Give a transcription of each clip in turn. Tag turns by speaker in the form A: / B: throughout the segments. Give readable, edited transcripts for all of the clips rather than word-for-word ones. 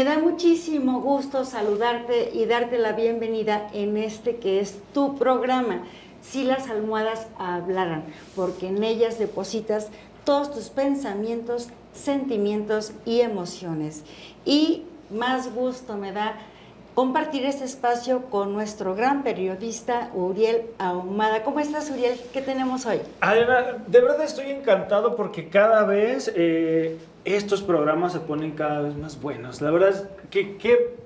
A: Me da muchísimo gusto saludarte y darte la bienvenida en este que es tu programa, Si las almohadas hablaran, porque en ellas depositas todos tus pensamientos, sentimientos y emociones. Y más gusto me da compartir este espacio con nuestro gran periodista Uriel Ahumada. ¿Cómo estás, Uriel? ¿Qué tenemos hoy?
B: Adriana, de verdad estoy encantado porque cada vez estos programas se ponen cada vez más buenos. La verdad es que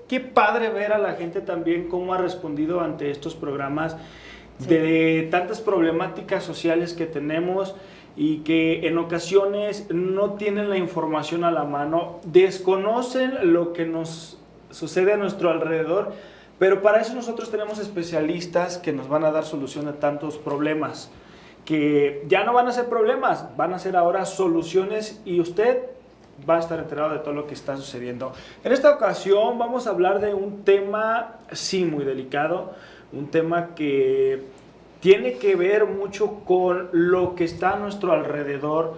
B: qué padre ver a la gente también cómo ha respondido ante estos programas de tantas problemáticas sociales que tenemos y que en ocasiones no tienen la información a la mano, desconocen lo que nos sucede a nuestro alrededor, pero para eso nosotros tenemos especialistas que nos van a dar solución a tantos problemas, que ya no van a ser problemas, van a ser ahora soluciones y usted va a estar enterado de todo lo que está sucediendo. En esta ocasión vamos a hablar de un tema, sí, muy delicado, un tema que tiene que ver mucho con lo que está a nuestro alrededor,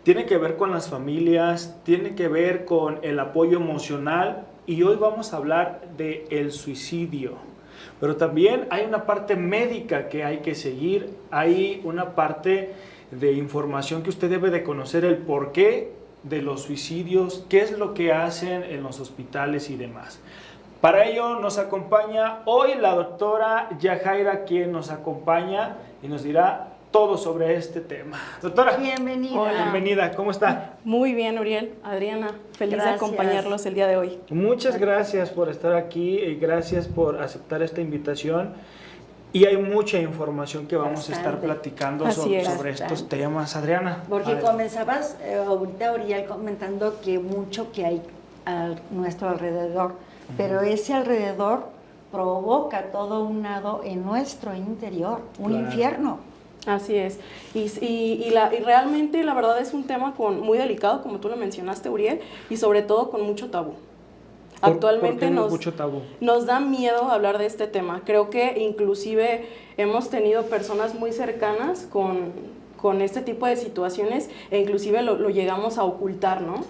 B: tiene que ver con las familias, tiene que ver con el apoyo emocional y hoy vamos a hablar del suicidio. Pero también hay una parte médica que hay que seguir, hay una parte de información que usted debe de conocer, el porqué de los suicidios, qué es lo que hacen en los hospitales y demás. Para ello nos acompaña hoy la doctora Yajaira, quien nos acompaña y nos dirá todo sobre este tema. Doctora,
A: bienvenida.
C: Hola.
B: Bienvenida, ¿cómo está?
C: Muy bien, Uriel. Adriana, feliz
A: Gracias.
C: de acompañarlos el día de hoy.
B: Muchas gracias por estar aquí y gracias por aceptar esta invitación. Y hay mucha información que vamos a estar platicando sobre estos temas, Adriana.
A: Porque comenzabas ahorita, Uriel, comentando que mucho que hay a nuestro alrededor, pero ese alrededor provoca todo un nado en nuestro interior, un infierno.
C: Así es. Y realmente la verdad es un tema muy delicado, como tú lo mencionaste, Uriel, y sobre todo con mucho tabú. Actualmente nos da miedo hablar de este tema. Creo que inclusive hemos tenido personas muy cercanas con este tipo de situaciones e inclusive lo llegamos a ocultar, ¿no?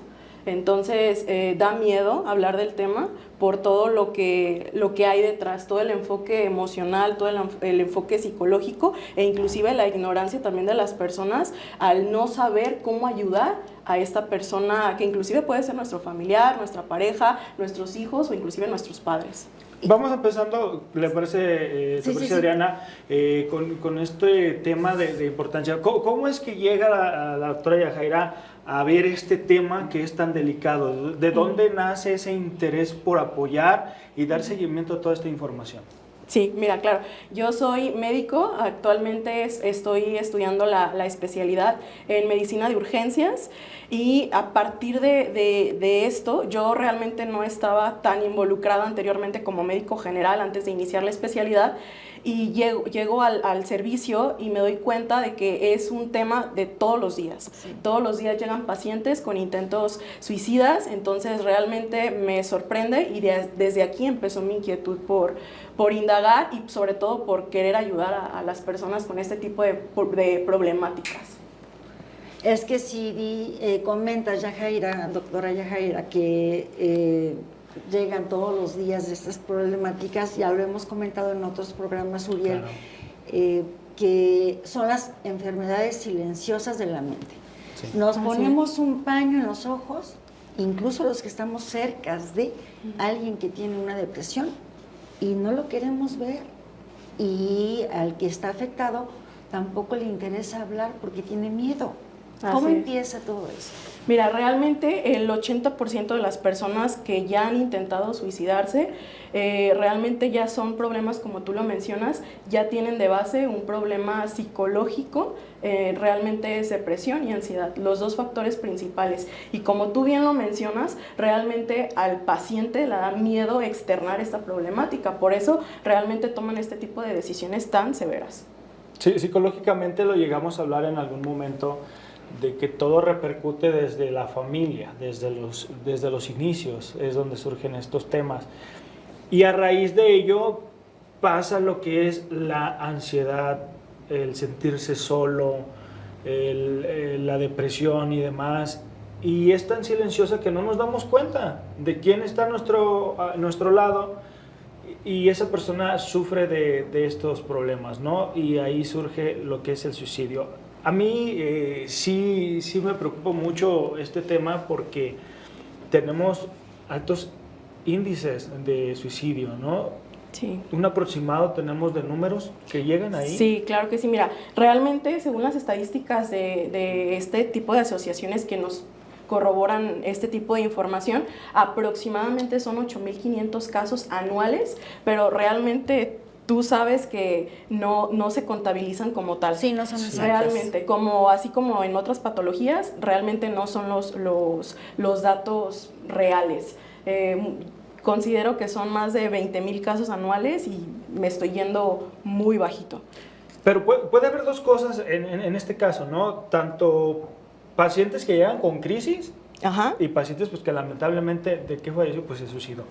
C: Entonces da miedo hablar del tema por todo lo que hay detrás, todo el enfoque emocional, todo el enfoque psicológico e inclusive la ignorancia también de las personas al no saber cómo ayudar a esta persona que inclusive puede ser nuestro familiar, nuestra pareja, nuestros hijos o inclusive nuestros padres.
B: Vamos empezando, ¿le parece, Adriana, con este tema de importancia? ¿Cómo es que llega la doctora Yajaira a ver este tema que es tan delicado? ¿De dónde nace ese interés por apoyar y dar seguimiento a toda esta información?
C: Sí, mira, claro, yo soy médico, actualmente estoy estudiando la especialidad en medicina de urgencias y a partir de esto yo realmente no estaba tan involucrada anteriormente como médico general antes de iniciar la especialidad y llego al servicio y me doy cuenta de que es un tema de todos los días. Sí. Todos los días llegan pacientes con intentos suicidas, entonces realmente me sorprende y desde aquí empezó mi inquietud por indagar y sobre todo por querer ayudar a las personas con este tipo de problemáticas.
A: Es que si comenta Yajaira, doctora Yajaira, que llegan todos los días de estas problemáticas, ya lo hemos comentado en otros programas, Uriel, claro. Que son las enfermedades silenciosas de la mente. Sí. Nos ponemos un paño en los ojos, incluso los que estamos cerca de alguien que tiene una depresión, y no lo queremos ver, y al que está afectado tampoco le interesa hablar porque tiene miedo. ¿Cómo empieza todo eso?
C: Mira, realmente el 80% de las personas que ya han intentado suicidarse, realmente ya son problemas, como tú lo mencionas, ya tienen de base un problema psicológico, realmente es depresión y ansiedad, los dos factores principales. Y como tú bien lo mencionas, realmente al paciente le da miedo externar esta problemática, por eso realmente toman este tipo de decisiones tan severas.
B: Sí, psicológicamente lo llegamos a hablar en algún momento, de que todo repercute desde la familia, desde los inicios, es donde surgen estos temas. Y a raíz de ello pasa lo que es la ansiedad, el sentirse solo, la depresión y demás. y es tan silenciosa que no nos damos cuenta de quién está a nuestro lado, y esa persona sufre de estos problemas, ¿no? Y ahí surge lo que es el suicidio. A mí sí me preocupa mucho este tema porque tenemos altos índices de suicidio, ¿no?
C: Sí.
B: ¿Un aproximado tenemos de números que llegan ahí?
C: Sí, claro que sí. Mira, realmente, según las estadísticas de este tipo de asociaciones que nos corroboran este tipo de información, aproximadamente son 8.500 casos anuales, pero realmente tú sabes que no se contabilizan como tal.
A: Sí, no son exactas.
C: Realmente, así como en otras patologías, realmente no son los datos reales. Considero que son más de 20.000 casos anuales y me estoy yendo muy bajito.
B: Pero puede haber dos cosas en este caso, ¿no? Tanto pacientes que llegan con crisis,
C: Ajá.
B: y pacientes pues que lamentablemente de qué falleció pues se suicidó.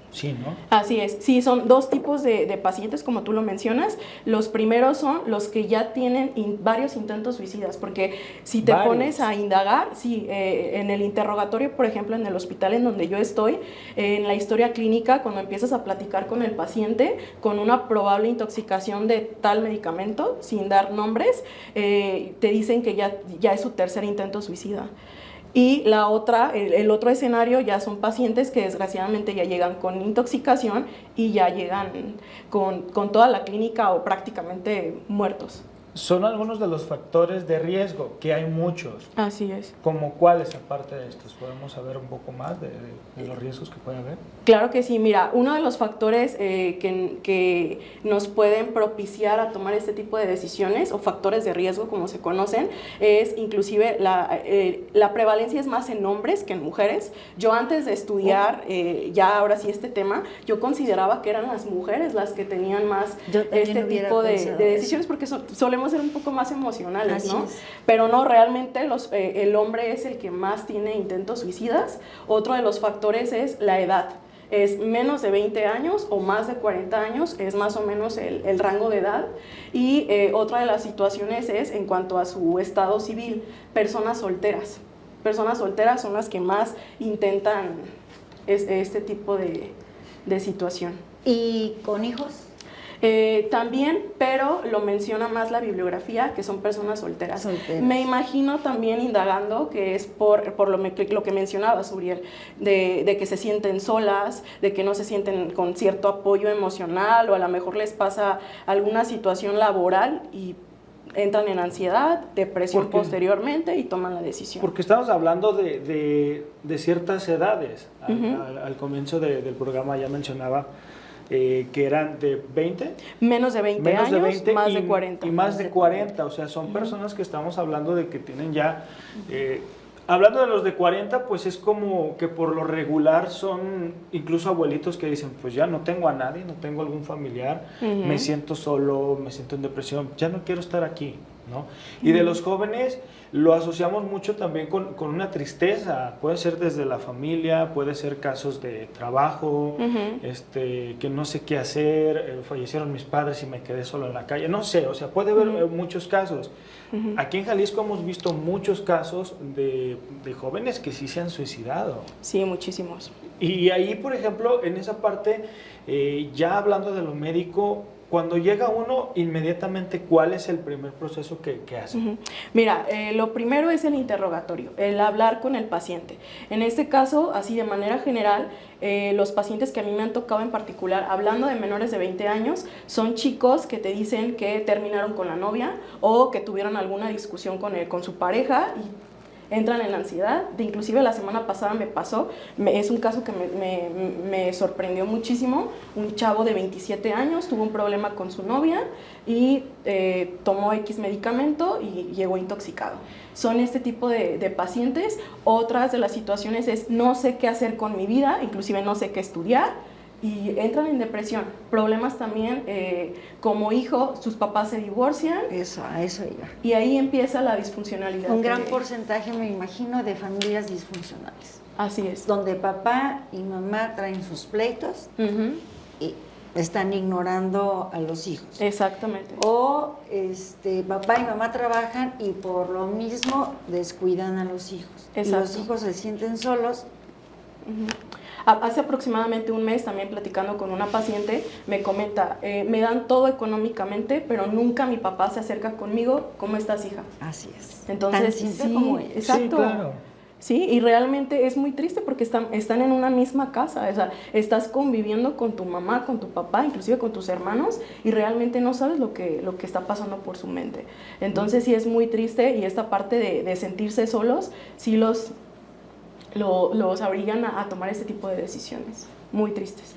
B: Sí, ¿no?
C: Así es, sí, son dos tipos de pacientes, como tú lo mencionas. Los primeros son los que ya tienen varios intentos suicidas, porque si te pones a indagar, sí, en el interrogatorio, por ejemplo, en el hospital en donde yo estoy, en la historia clínica, cuando empiezas a platicar con el paciente con una probable intoxicación de tal medicamento, sin dar nombres, te dicen que ya es su tercer intento suicida. Y la otra, el otro escenario ya son pacientes que desgraciadamente ya llegan con intoxicación y ya llegan con toda la clínica o prácticamente muertos.
B: Son algunos de los factores de riesgo, que hay muchos.
C: Así es.
B: ¿Como cuáles aparte de estos? ¿Podemos saber un poco más de los riesgos que puede haber?
C: Claro que sí. Mira, uno de los factores que nos pueden propiciar a tomar este tipo de decisiones, o factores de riesgo como se conocen, es inclusive la prevalencia es más en hombres que en mujeres. Yo antes de estudiar ya ahora sí este tema, yo consideraba que eran las mujeres las que tenían más este tipo de decisiones, porque solemos ser un poco más emocionales,
A: Así
C: ¿no?
A: es.
C: Pero no, realmente el hombre es el que más tiene intentos suicidas. Otro de los factores es la edad. Es menos de 20 años o más de 40 años, es más o menos el rango de edad. Y otra de las situaciones es en cuanto a su estado civil, personas solteras. Personas solteras son las que más intentan este tipo de situación.
A: ¿Y con hijos?
C: También, pero lo menciona más la bibliografía, que son personas solteras. Me imagino también indagando que es por lo que mencionabas, Uriel, de que se sienten solas, de que no se sienten con cierto apoyo emocional, o a lo mejor les pasa alguna situación laboral y entran en ansiedad, depresión posteriormente y toman la decisión.
B: Porque estamos hablando de ciertas edades. Al comienzo del programa ya mencionaba que eran de 20.
C: Menos de 20 años, más de 40.
B: Y más de 40, o sea, son personas que estamos hablando de que tienen ya... hablando de los de 40, pues es como que por lo regular son incluso abuelitos que dicen, pues ya no tengo a nadie, no tengo algún familiar, me siento solo, me siento en depresión, ya no quiero estar aquí, ¿no? Y de los jóvenes lo asociamos mucho también con una tristeza, puede ser desde la familia, puede ser casos de trabajo, que no sé qué hacer, fallecieron mis padres y me quedé solo en la calle, no sé, o sea, puede haber muchos casos. Aquí en Jalisco hemos visto muchos casos de jóvenes que sí se han suicidado.
C: Sí, muchísimos.
B: Y ahí, por ejemplo, en esa parte, ya hablando de lo médico, cuando llega uno, inmediatamente, ¿cuál es el primer proceso que hace?
C: Mira, lo primero es el interrogatorio, el hablar con el paciente. En este caso, así de manera general, los pacientes que a mí me han tocado en particular, hablando de menores de 20 años, son chicos que te dicen que terminaron con la novia o que tuvieron alguna discusión con su pareja y entran en ansiedad. Inclusive la semana pasada me pasó, es un caso que me sorprendió muchísimo. Un chavo de 27 años tuvo un problema con su novia y tomó X medicamento y llegó intoxicado. Son este tipo de pacientes. Otras de las situaciones es no sé qué hacer con mi vida, inclusive no sé qué estudiar, y entran en depresión. Problemas también, como hijo, sus papás se divorcian.
A: A eso iba.
C: Y ahí empieza la disfuncionalidad.
A: Un gran porcentaje, me imagino, de familias disfuncionales.
C: Así es.
A: Donde papá y mamá traen sus pleitos, están ignorando a los hijos.
C: Exactamente.
A: O papá y mamá trabajan y por lo mismo descuidan a los hijos.
C: Exacto.
A: Y los hijos se sienten solos.
C: Hace aproximadamente un mes, también platicando con una paciente, me comenta, me dan todo económicamente, pero nunca mi papá se acerca conmigo. ¿Cómo estás, hija?
A: Así es.
C: Entonces,
A: tan simple
C: sí,
A: como es.
C: exacto.
B: Sí, claro.
C: Sí, y realmente es muy triste porque están en una misma casa, o sea, estás conviviendo con tu mamá, con tu papá, inclusive con tus hermanos, y realmente no sabes lo que está pasando por su mente. Entonces sí es muy triste, y esta parte de sentirse solos, sí los obligan a tomar este tipo de decisiones, muy tristes.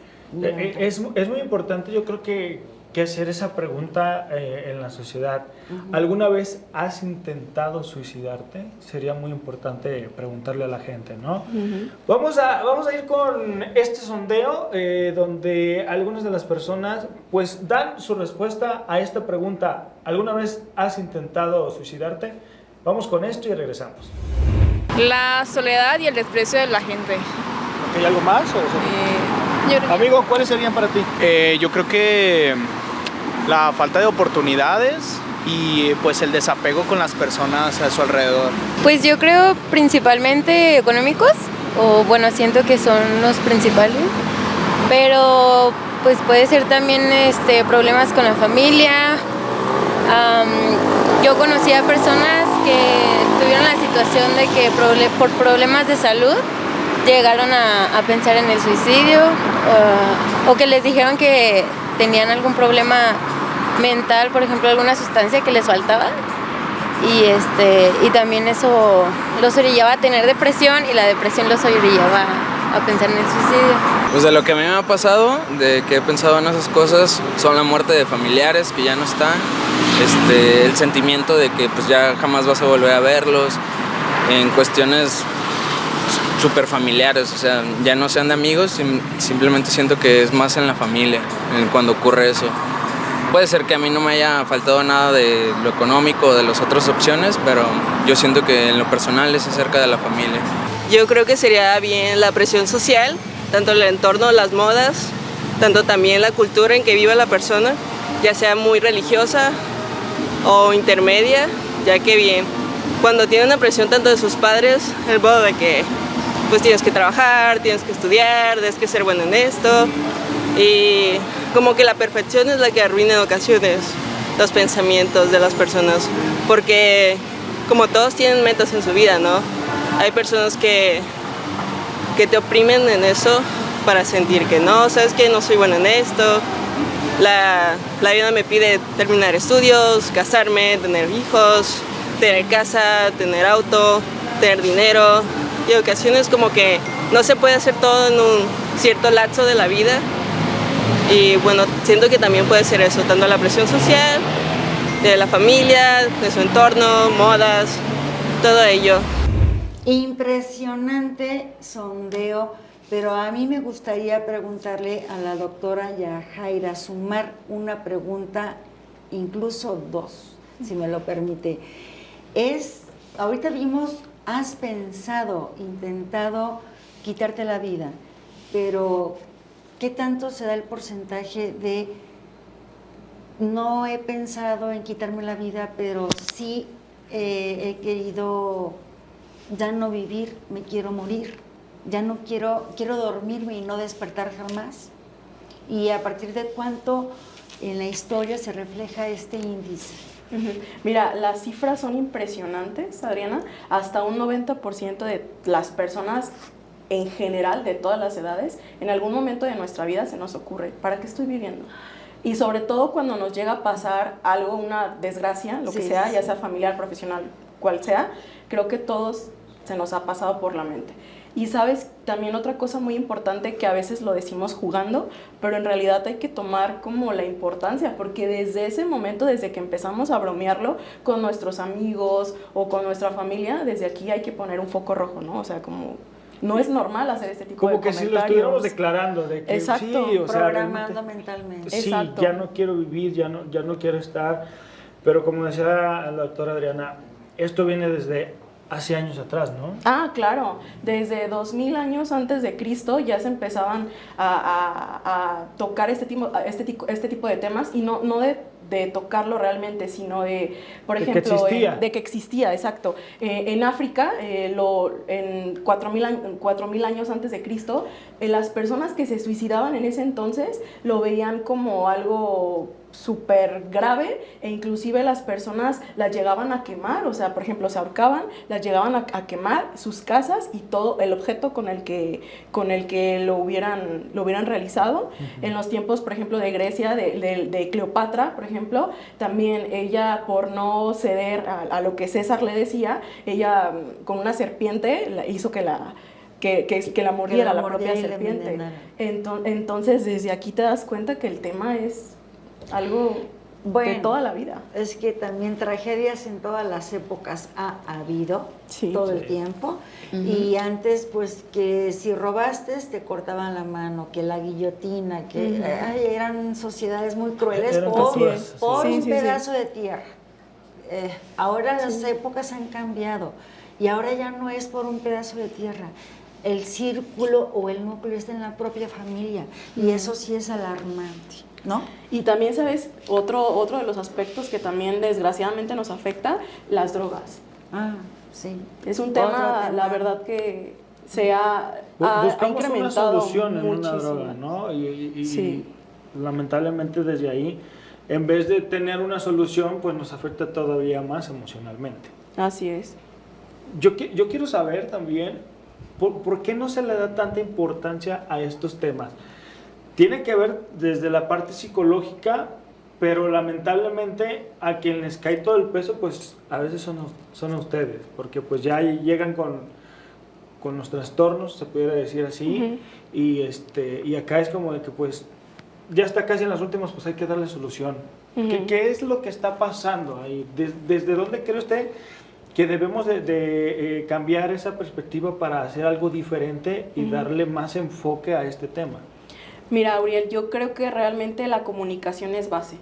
B: Es muy importante, yo creo que hacer esa pregunta en la sociedad. ¿Alguna vez has intentado suicidarte? Sería muy importante preguntarle a la gente, ¿no? Vamos a ir con este sondeo donde algunas de las personas pues dan su respuesta a esta pregunta. ¿Alguna vez has intentado suicidarte? Vamos con esto y regresamos.
D: La soledad y el desprecio de la gente.
B: ¿Hay algo más? Amigo, ¿cuáles serían para ti?
E: Yo creo que la falta de oportunidades y pues el desapego con las personas a su alrededor.
F: Pues yo creo principalmente económicos, o bueno, siento que son los principales, pero pues puede ser también problemas con la familia. Yo conocí a personas que tuvieron la situación de que por problemas de salud llegaron a pensar en el suicidio, o que les dijeron que tenían algún problema mental, por ejemplo, alguna sustancia que les faltaba, y también eso los orillaba a tener depresión, y la depresión los orillaba a pensar en el suicidio.
G: Pues de lo que a mí me ha pasado, de que he pensado en esas cosas, son la muerte de familiares que ya no están, el sentimiento de que pues ya jamás vas a volver a verlos, en cuestiones súper familiares, o sea, ya no sean de amigos, simplemente siento que es más en la familia, cuando ocurre eso. Puede ser que a mí no me haya faltado nada de lo económico o de las otras opciones, pero yo siento que en lo personal es acerca de la familia.
H: Yo creo que sería bien la presión social, tanto el entorno, las modas, tanto también la cultura en que vive la persona, ya sea muy religiosa o intermedia, ya que bien, cuando tiene una presión tanto de sus padres, el modo de que pues tienes que trabajar, tienes que estudiar, tienes que ser bueno en esto, y como que la perfección es la que arruina en ocasiones los pensamientos de las personas, porque como todos tienen metas en su vida, ¿no? Hay personas que te oprimen en eso para sentir que no, sabes que no soy bueno en esto, la vida me pide terminar estudios, casarme, tener hijos, tener casa, tener auto, tener dinero, y en ocasiones como que no se puede hacer todo en un cierto lapso de la vida, y bueno, siento que también puede ser eso, tanto la presión social, de la familia, de su entorno, modas, todo ello.
A: Impresionante sondeo, pero a mí me gustaría preguntarle a la doctora Yajaira, sumar una pregunta, incluso dos, si me lo permite. Ahorita vimos, has pensado, intentado quitarte la vida, pero ¿qué tanto se da el porcentaje de no he pensado en quitarme la vida, pero sí he querido ya no vivir, me quiero morir, ya no quiero dormirme y no despertar jamás? ¿Y a partir de cuánto en la historia se refleja este índice?
C: Mira, las cifras son impresionantes, Adriana. Hasta un 90% de las personas en general, de todas las edades, en algún momento de nuestra vida se nos ocurre, ¿para qué estoy viviendo? Y sobre todo cuando nos llega a pasar algo, una desgracia, lo que sea, ya sea familiar, profesional, cual sea, creo que todos se nos ha pasado por la mente. Y sabes, también otra cosa muy importante que a veces lo decimos jugando, pero en realidad hay que tomar como la importancia, porque desde ese momento, desde que empezamos a bromearlo con nuestros amigos o con nuestra familia, desde aquí hay que poner un foco rojo, ¿no? O sea, como no es normal hacer este tipo de comentarios.
B: Como que si lo estuviéramos declarando, de que
C: exacto,
B: sí, o sea,
A: programando mentalmente.
B: Sí,
C: exacto.
B: Ya no quiero vivir, ya no quiero estar, pero como decía la doctora Adriana, esto viene desde hace años atrás, ¿no?
C: Ah, claro. Desde 2000 años antes de Cristo ya se empezaban a tocar este tipo de temas, y no de tocarlo realmente, sino de, por ejemplo, de que existía, exacto. En África, en 4000 años antes de Cristo, las personas que se suicidaban en ese entonces lo veían como algo súper grave, e inclusive las personas las llegaban a quemar, o sea, por ejemplo, se ahorcaban, las llegaban a quemar sus casas y todo el objeto con el que lo hubieran realizado. Uh-huh. En los tiempos, por ejemplo, de Grecia, de Cleopatra, por ejemplo, también ella, por no ceder a lo que César le decía, ella con una serpiente hizo que la mordiera, la propia serpiente. Entonces, desde aquí te das cuenta que el tema es algo de toda la vida.
A: Es que también tragedias en todas las épocas ha habido, todo el tiempo. Uh-huh. Y antes, pues, que si robaste, te cortaban la mano, que la guillotina, que eran sociedades muy crueles por un pedazo de tierra. Ahora las épocas han cambiado, y ahora ya no es por un pedazo de tierra. El círculo o el núcleo está en la propia familia, y eso sí es alarmante, ¿no?
C: Y también, ¿sabes? Otro de los aspectos que también desgraciadamente nos afecta, las drogas.
A: Ah, sí.
C: Es un tema, la verdad, que se ha incrementado
B: una solución en
C: muchísimo.
B: Una droga, ¿no? Y lamentablemente desde ahí, en vez de tener una solución, pues nos afecta todavía más emocionalmente.
C: Así es.
B: Yo quiero saber también, ¿por qué no se le da tanta importancia a estos temas? Tiene que ver desde la parte psicológica, pero lamentablemente a quien les cae todo el peso, pues a veces son ustedes, porque pues ya llegan con los trastornos, se pudiera decir así, uh-huh. y acá es como de que pues ya está casi en las últimas, pues hay que darle solución. Uh-huh. ¿Qué es lo que está pasando ahí? ¿Desde dónde cree usted que debemos de cambiar esa perspectiva para hacer algo diferente y uh-huh. darle más enfoque a este tema?
C: Mira, Auriel, yo creo que realmente la comunicación es base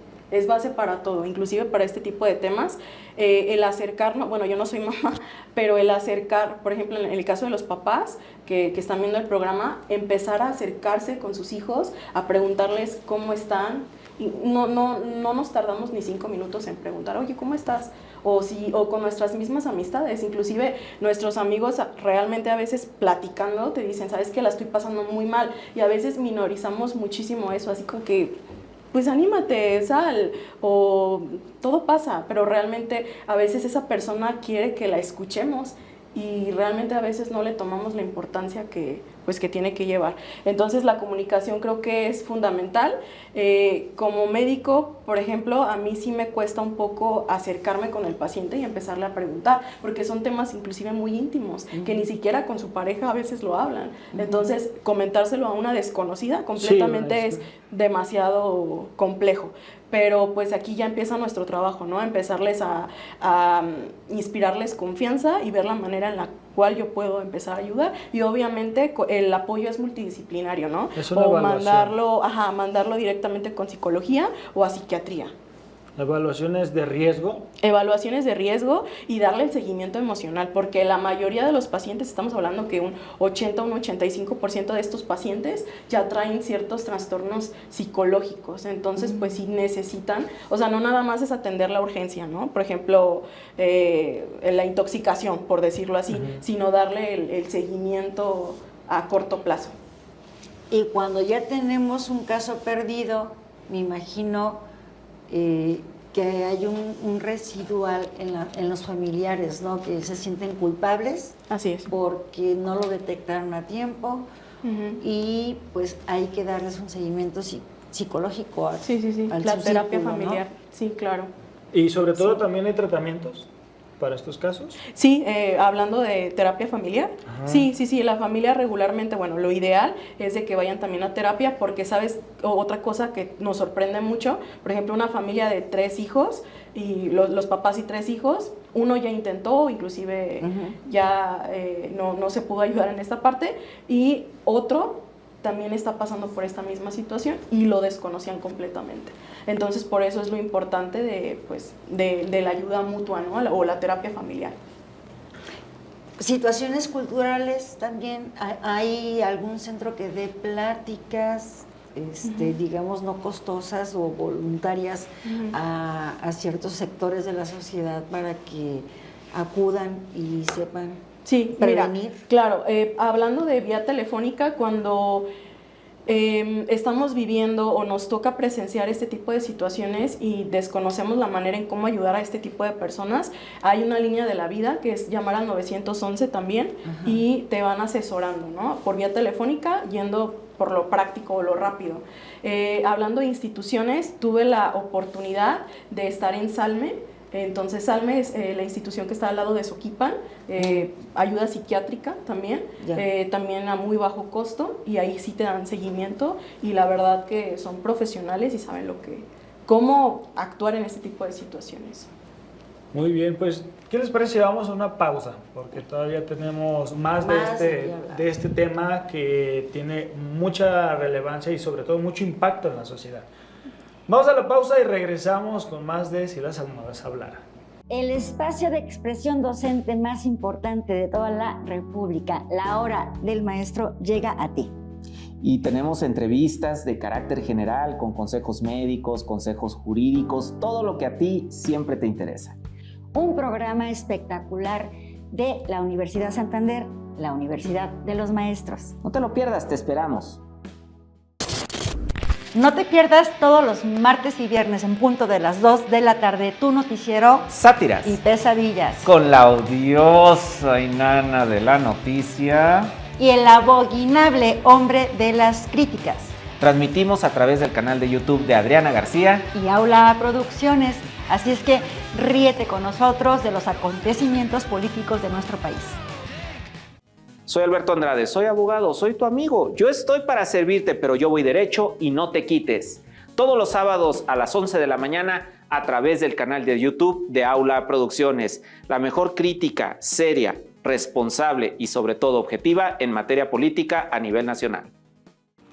C: para todo, inclusive para este tipo de temas. El acercarnos, bueno, yo no soy mamá, pero el acercar, por ejemplo, en el caso de los papás que están viendo el programa, empezar a acercarse con sus hijos, a preguntarles cómo están. Y no nos tardamos ni 5 minutos en preguntar, oye, ¿cómo estás? O con nuestras mismas amistades, inclusive nuestros amigos realmente a veces platicando te dicen, sabes que la estoy pasando muy mal, y a veces minorizamos muchísimo eso, así como que pues anímate, sal, o todo pasa, pero realmente a veces esa persona quiere que la escuchemos, y realmente a veces no le tomamos la importancia que tiene que llevar. Entonces la comunicación creo que es fundamental. Como médico, por ejemplo, a mí sí me cuesta un poco acercarme con el paciente y empezarle a preguntar, porque son temas inclusive muy íntimos, uh-huh. que ni siquiera con su pareja a veces lo hablan. Uh-huh. Entonces comentárselo a una desconocida completamente es demasiado complejo. Pero pues aquí ya empieza nuestro trabajo, ¿no? Empezarles a inspirarles confianza y ver la manera en la cual yo puedo empezar a ayudar. Y obviamente el apoyo es multidisciplinario, ¿no?
B: Es una evaluación.
C: mandarlo directamente con psicología o a psiquiatría.
B: Evaluaciones de riesgo.
C: Evaluaciones de riesgo y darle el seguimiento emocional, porque la mayoría de los pacientes, estamos hablando que un 85% de estos pacientes ya traen ciertos trastornos psicológicos, entonces pues sí necesitan, o sea, no nada más es atender la urgencia, ¿no? Por ejemplo, la intoxicación, por decirlo así, uh-huh. sino darle el seguimiento a corto plazo.
A: Y cuando ya tenemos un caso perdido, me imagino que hay un residual en los familiares, ¿no? Que se sienten culpables.
C: Así es.
A: Porque no lo detectaron a tiempo, uh-huh. y pues hay que darles un seguimiento psicológico al
C: la terapia
A: círculo,
C: familiar,
A: ¿no?
C: Sí, claro.
B: Y sobre todo también hay tratamientos para estos casos.
C: Sí, hablando de terapia familiar, ajá. Sí, la familia regularmente, bueno, lo ideal es de que vayan también a terapia, porque sabes, otra cosa que nos sorprende mucho, por ejemplo, una familia de 3 hijos, y los papás y 3 hijos, uno ya intentó, inclusive uh-huh. ya no se pudo ayudar en esta parte, y otro también está pasando por esta misma situación y lo desconocían completamente. Entonces, por eso es lo importante de la ayuda mutua, ¿no? O la terapia familiar.
A: situaciones culturales también. ¿Hay algún centro que dé pláticas, digamos, no costosas o voluntarias a ciertos sectores de la sociedad para que acudan y sepan prevenir?
C: Mira, claro, hablando de vía telefónica, cuando estamos viviendo o nos toca presenciar este tipo de situaciones y desconocemos la manera en cómo ayudar a este tipo de personas, hay una línea de la vida que es llamar al 911 también. Ajá. Y te van asesorando, ¿no? Por vía telefónica, yendo por lo práctico o lo rápido. Hablando de instituciones, tuve la oportunidad de estar en Salme. Entonces Salme es la institución que está al lado de Soquipan, ayuda psiquiátrica también, también a muy bajo costo, y ahí sí te dan seguimiento, y la verdad que son profesionales y saben cómo actuar en este tipo de situaciones.
B: Muy bien, pues, ¿qué les parece si vamos a una pausa? Porque todavía tenemos más de este tema que tiene mucha relevancia y sobre todo mucho impacto en la sociedad. Vamos a la pausa y regresamos con más de Si las almohadas hablaran.
I: El espacio de expresión docente más importante de toda la República, La Hora del Maestro, llega a ti.
J: Y tenemos entrevistas de carácter general con consejos médicos, consejos jurídicos, todo lo que a ti siempre te interesa.
I: Un programa espectacular de la Universidad Santander, la Universidad de los Maestros.
J: No te lo pierdas, te esperamos.
I: No te pierdas todos los martes y viernes en punto de las 2 de la tarde tu noticiero
K: Sátiras
I: y Pesadillas.
K: Con la odiosa y nana de la noticia
I: y el abominable hombre de las críticas.
J: Transmitimos a través del canal de YouTube de Adriana García
I: y Aula Producciones. Así es que ríete con nosotros de los acontecimientos políticos de nuestro país.
J: Soy Alberto Andrade, soy abogado, soy tu amigo. Yo estoy para servirte, pero yo voy derecho y no te quites. Todos los sábados a las 11 de la mañana a través del canal de YouTube de Aula Producciones. La mejor crítica seria, responsable y sobre todo objetiva en materia política a nivel nacional.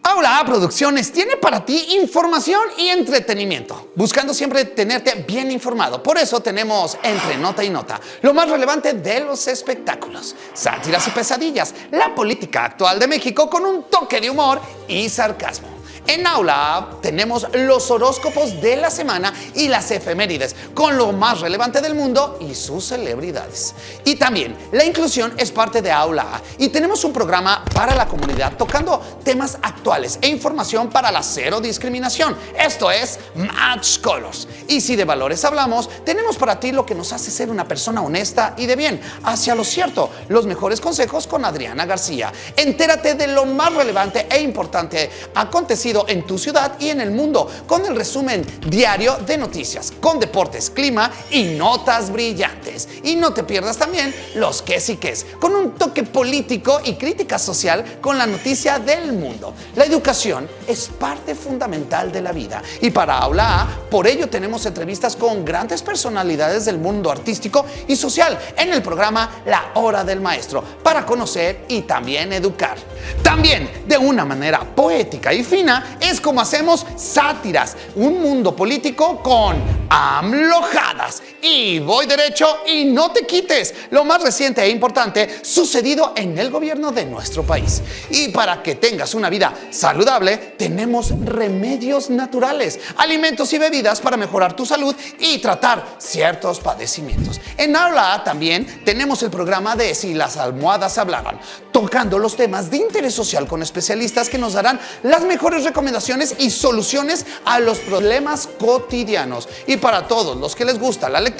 L: Aula Producciones tiene para ti información y entretenimiento, buscando siempre tenerte bien informado. Por eso tenemos Entre Nota y Nota, lo más relevante de los espectáculos, sátiras y pesadillas, la política actual de México con un toque de humor y sarcasmo. En Aula tenemos los horóscopos de la semana y las efemérides, con lo más relevante del mundo y sus celebridades. Y también la inclusión es parte de Aula y tenemos un programa para la comunidad tocando temas actuales e información para la cero discriminación. Esto es Match Colors. Y si de valores hablamos, tenemos para ti lo que nos hace ser una persona honesta y de bien, hacia lo cierto, los mejores consejos con Adriana García. Entérate de lo más relevante e importante acontecido en tu ciudad y en el mundo, con el resumen diario de noticias, con deportes, clima y notas brillantes. Y no te pierdas también los qués y qués, con un toque político y crítica social con la noticia del mundo. La educación es parte fundamental de la vida y para Aula A, por ello tenemos entrevistas con grandes personalidades del mundo artístico y social en el programa La Hora del Maestro, para conocer y también educar. También, de una manera poética y fina, es como hacemos sátiras, un mundo político con AMLOjadas. Y voy derecho y no te quites, lo más reciente e importante sucedido en el gobierno de nuestro país. Y para que tengas una vida saludable, tenemos remedios naturales, alimentos y bebidas para mejorar tu salud y tratar ciertos padecimientos. En Aula A también tenemos el programa de Si las almohadas hablaran, tocando los temas de interés social con especialistas que nos darán las mejores recomendaciones y soluciones a los problemas cotidianos. Y para todos los que les gusta la lectura,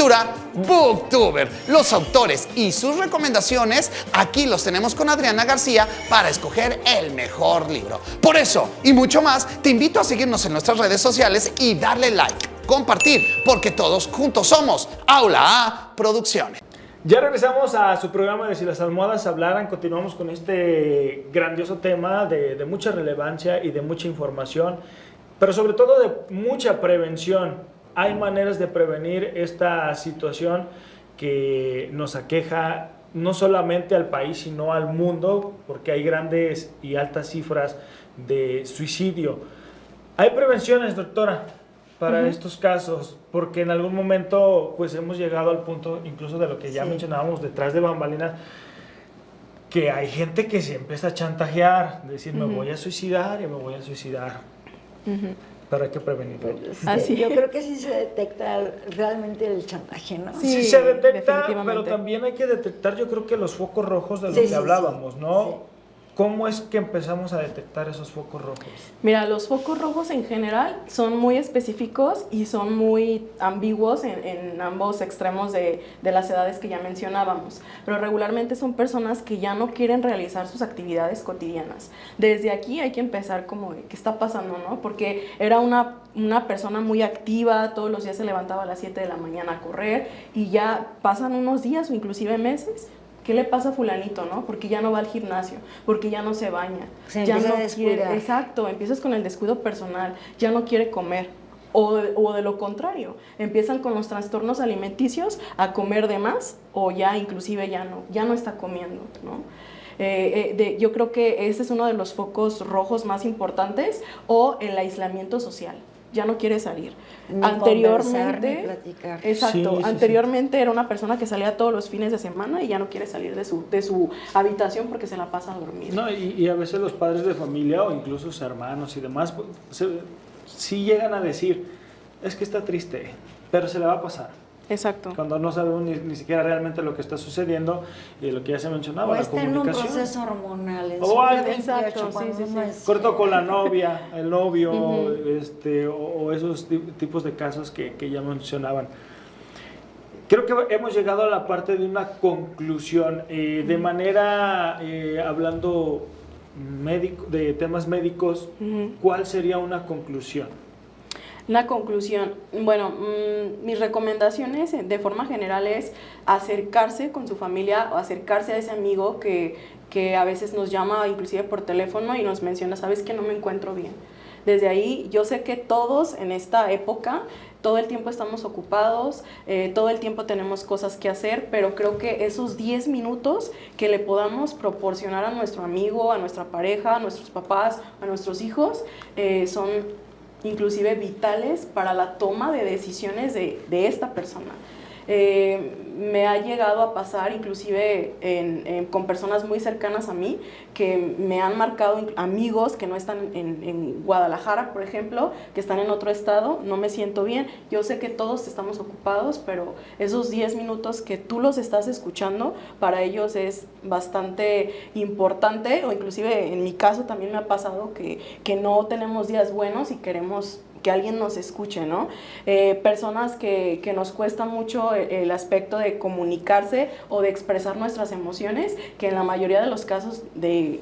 L: Booktuber, los autores y sus recomendaciones, aquí los tenemos con Adriana García para escoger el mejor libro. Por eso y mucho más, te invito a seguirnos en nuestras redes sociales y darle like, compartir, porque todos juntos somos Aula A Producciones.
B: Ya regresamos a su programa de Si las almohadas hablaran. Continuamos con este grandioso tema de mucha relevancia y de mucha información, pero sobre todo de mucha prevención. Hay maneras de prevenir esta situación que nos aqueja no solamente al país, sino al mundo, porque hay grandes y altas cifras de suicidio. ¿Hay prevenciones, doctora, para estos casos? Porque en algún momento pues hemos llegado al punto, incluso de lo que ya mencionábamos detrás de bambalinas, que hay gente que se empieza a chantajear, decir me voy a suicidar y me voy a suicidar. Pero hay que prevenirlo.
A: Yo creo que sí se detecta realmente el chantaje, ¿no?
B: Sí, se detecta, pero también hay que detectar, yo creo que los focos rojos de lo que hablábamos, ¿no? Sí. ¿Cómo es que empezamos a detectar esos focos rojos?
C: Mira, los focos rojos en general son muy específicos y son muy ambiguos en ambos extremos de las edades que ya mencionábamos, pero regularmente son personas que ya no quieren realizar sus actividades cotidianas. Desde aquí hay que empezar como, ¿qué está pasando, no? Porque era una persona muy activa, todos los días se levantaba a las 7 de la mañana a correr y ya pasan unos días o inclusive meses. ¿Qué le pasa a fulanito, no? Porque ya no va al gimnasio, porque ya no se baña.
A: Se
C: ya
A: empieza
C: no
A: a descuidar.
C: quiere, exacto, empiezas con el descuido personal, ya no quiere comer. O de lo contrario, empiezan con los trastornos alimenticios a comer de más o ya inclusive ya no está comiendo, ¿no? Yo creo que ese es uno de los focos rojos más importantes, o el aislamiento social. Ya no quiere salir. Anteriormente,
A: platicar.
C: Exacto, anteriormente era una persona que salía todos los fines de semana y ya no quiere salir de su habitación porque se la pasa a dormir.
B: No, y a veces los padres de familia o incluso sus hermanos y demás, sí llegan a decir, es que está triste, pero se le va a pasar.
C: Exacto.
B: Cuando no sabemos ni siquiera realmente lo que está sucediendo y lo que ya se mencionaba,
A: o
B: la
A: está
B: comunicación.
A: En un proceso hormonal.
B: O algo.
C: Exacto,
B: Corto con la novia, el novio, o esos tipos de casos que ya mencionaban. Creo que hemos llegado a la parte de una conclusión. De manera, hablando de temas médicos, ¿cuál sería una conclusión?
C: La conclusión, bueno, mis recomendaciones de forma general es acercarse con su familia o acercarse a ese amigo que a veces nos llama inclusive por teléfono y nos menciona, sabes que no me encuentro bien. Desde ahí yo sé que todos en esta época todo el tiempo estamos ocupados, todo el tiempo tenemos cosas que hacer, pero creo que esos 10 minutos que le podamos proporcionar a nuestro amigo, a nuestra pareja, a nuestros papás, a nuestros hijos, son inclusive vitales para la toma de decisiones de esta persona. Me ha llegado a pasar inclusive con personas muy cercanas a mí que me han marcado, amigos que no están en Guadalajara, por ejemplo, que están en otro estado, no me siento bien. Yo sé que todos estamos ocupados, pero esos 10 minutos que tú los estás escuchando, para ellos es bastante importante, o inclusive en mi caso también me ha pasado que no tenemos días buenos y queremos que alguien nos escuche, ¿no? Personas que nos cuesta mucho el aspecto de comunicarse o de expresar nuestras emociones, que en la mayoría de los casos de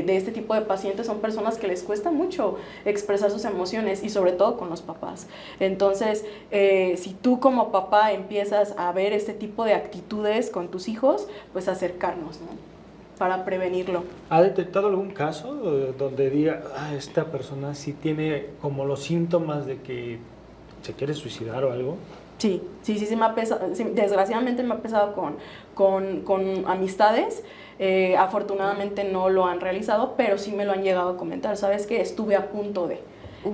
C: este tipo de pacientes son personas que les cuesta mucho expresar sus emociones, y sobre todo con los papás. Entonces, si tú como papá empiezas a ver este tipo de actitudes con tus hijos, pues acercarnos, ¿no? Para prevenirlo.
B: ¿Ha detectado algún caso donde diga, esta persona sí tiene como los síntomas de que se quiere suicidar o algo?
C: Sí, me ha pesado, desgraciadamente me ha pesado con amistades. Afortunadamente no lo han realizado, pero sí me lo han llegado a comentar. ¿Sabes qué? Estuve a punto de.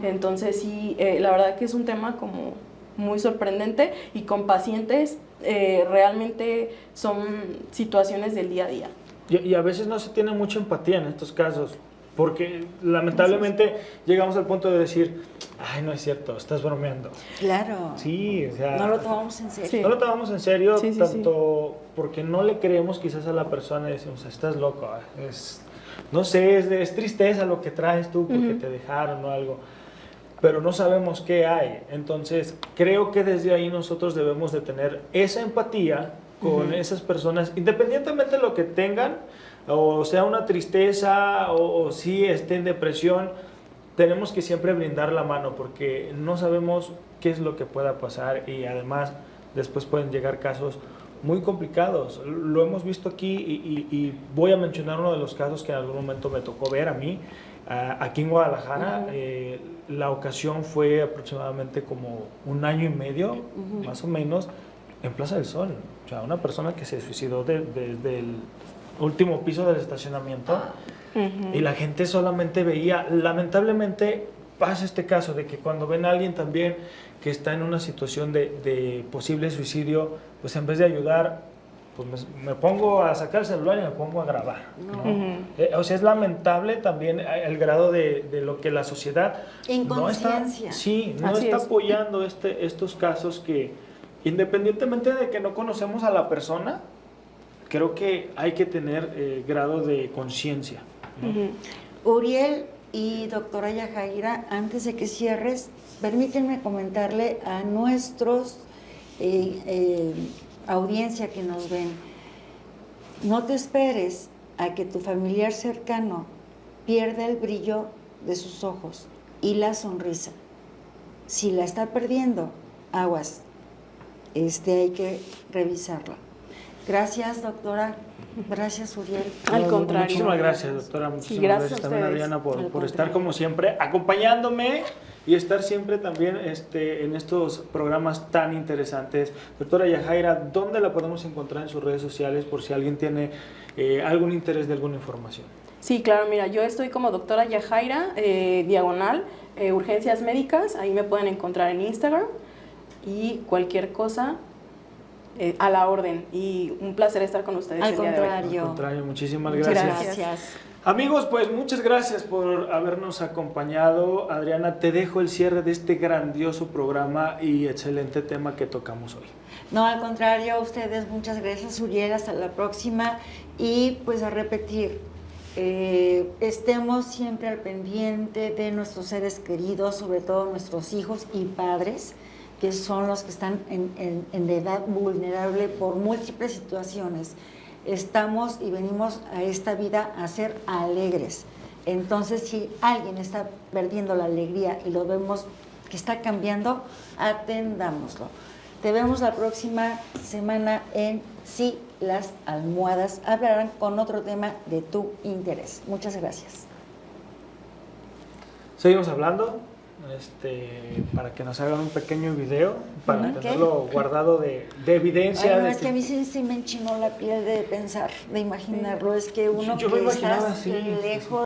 C: Entonces sí, la verdad que es un tema como muy sorprendente, y con pacientes realmente son situaciones del día a día.
B: Y a veces no se tiene mucha empatía en estos casos, porque lamentablemente llegamos al punto de decir, ay, no es cierto, estás bromeando.
A: Claro.
B: Sí, o sea,
A: no lo tomamos en serio.
B: Sí. No lo tomamos en serio, tanto porque no le creemos quizás a la persona y decimos, estás loco, no sé, es tristeza lo que traes tú porque te dejaron o algo, pero no sabemos qué hay. Entonces, creo que desde ahí nosotros debemos de tener esa empatía con esas personas, independientemente de lo que tengan, o sea una tristeza, o si esté en depresión, tenemos que siempre brindar la mano, porque no sabemos qué es lo que pueda pasar, y además después pueden llegar casos muy complicados. Lo hemos visto aquí, y voy a mencionar uno de los casos que en algún momento me tocó ver a mí, aquí en Guadalajara. La ocasión fue aproximadamente como 1 año y medio, más o menos, en Plaza del Sol. O sea, una persona que se suicidó desde el último piso del estacionamiento, y la gente solamente veía. Lamentablemente pasa este caso de que cuando ven a alguien también que está en una situación de posible suicidio, pues en vez de ayudar, pues me pongo a sacar el celular y me pongo a grabar, ¿no? O sea, es lamentable también el grado de lo que la sociedad no está apoyando estos casos que, independientemente de que no conocemos a la persona, creo que hay que tener grado de conciencia, ¿no?
A: Uriel y doctora Yajaira, antes de que cierres, permítanme comentarle a nuestros audiencia que nos ven, no te esperes a que tu familiar cercano pierda el brillo de sus ojos y la sonrisa. Si la está perdiendo, aguas, hay que revisarla. Gracias, doctora. Gracias, Uriel.
C: Al contrario.
B: Muchísimas gracias, doctora. Muchísimas gracias también, Adriana, por estar como siempre acompañándome y estar siempre también en estos programas tan interesantes. Doctora Yajaira, ¿dónde la podemos encontrar en sus redes sociales por si alguien tiene algún interés de alguna información?
C: Sí, claro, mira, yo estoy como doctora Yajaira, diagonal, urgencias médicas, ahí me pueden encontrar en Instagram y cualquier cosa a la orden. Y un placer estar con ustedes el día de hoy.
B: Al contrario, muchísimas gracias.
C: Gracias.
B: Amigos, pues muchas gracias por habernos acompañado. Adriana, te dejo el cierre de este grandioso programa y excelente tema que tocamos hoy.
A: No, al contrario, a ustedes muchas gracias, Uriel, hasta la próxima. Y pues a repetir, estemos siempre al pendiente de nuestros seres queridos, sobre todo nuestros hijos y padres, que son los que están en edad vulnerable por múltiples situaciones. Estamos y venimos a esta vida a ser alegres. Entonces, si alguien está perdiendo la alegría y lo vemos que está cambiando, atendámoslo. Te vemos la próxima semana en Sí, las almohadas hablarán con otro tema de tu interés. Muchas gracias.
B: Seguimos hablando. Para que nos hagan un pequeño video para tenerlo guardado de evidencia.
A: Ay, no, es que a mí sí me enchinó la piel de pensar, de imaginarlo. Es que uno
B: yo
A: que
B: me imaginaba
A: está
B: así,
A: lejos